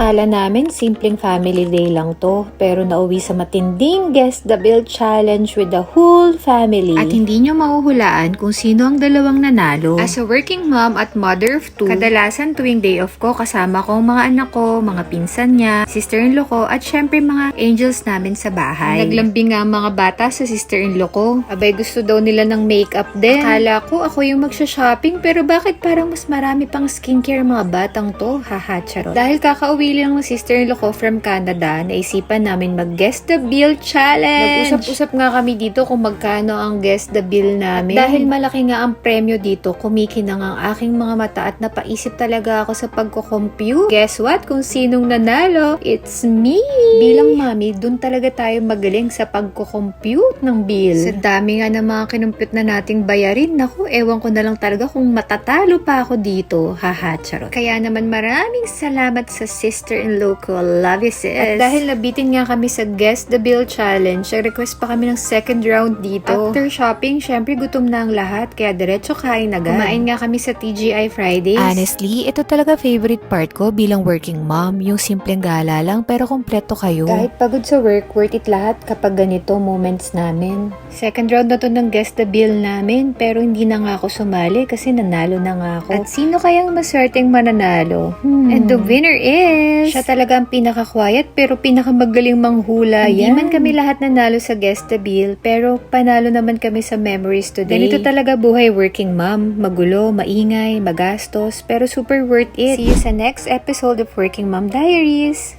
Akala namin simpleng family day lang to, pero nauwi sa matinding Guess the Bill Challenge with the whole family. At hindi nyo mahuhulaan kung sino ang dalawang nanalo. As a working mom at mother of two, kadalasan tuwing day off ko kasama ko ang mga anak ko, mga pinsan niya, sister-in-law ko, at syempre mga angels namin sa bahay. Naglambing nga ang mga bata sa sister-in-law ko. Abay, gusto daw nila ng makeup din. Akala ko ako yung magsha-shopping, pero bakit parang mas marami pang skincare mga batang to? Haha, charot. Dahil kakauwi lang ng sister-in-law ko from Canada, naisipan namin mag-Guess the Bill Challenge. Nag-usap-usap nga kami dito kung magkano ang Guess the Bill namin. Dahil malaki nga ang premyo dito, kumikinang ang aking mga mata at napaisip talaga ako sa pagko-compute. Guess what? Kung sinong nanalo? It's me! Bilang mami, dun talaga tayo magaling sa pagko-compute ng bill. Sa dami nga ng mga kinumpute na nating bayarin, naku, ewan ko na lang talaga kung matatalo pa ako dito. Haha, charot. Kaya naman maraming salamat sa sister-in-law ko. Love you, sis. At dahil nabitin nga kami sa Guess the Bill Challenge, request pa kami ng second round dito. After shopping, syempre gutom na ang lahat, kaya diretso kain agad. Kumain nga kami sa TGI Fridays. Honestly, ito talaga favorite part ko bilang working mom, yung simpleng gala lang pero kompleto kayo. Kahit pagod sa work, worth it lahat kapag ganito moments namin. Second round na to ng Guess the Bill namin, pero hindi na nga ako sumali kasi nanalo na nga ako. At sino kayang maswerteng mananalo? And the winner is... Siya talaga ang pinaka-quiet pero pinaka-magaling manghula. Hindi man kami lahat nanalo sa Guess the Bill, pero panalo naman kami sa memories today. Ganito talaga buhay working mom. Magulo, maingay, magastos, pero super worth it. See you sa next episode of Working Mom Diaries!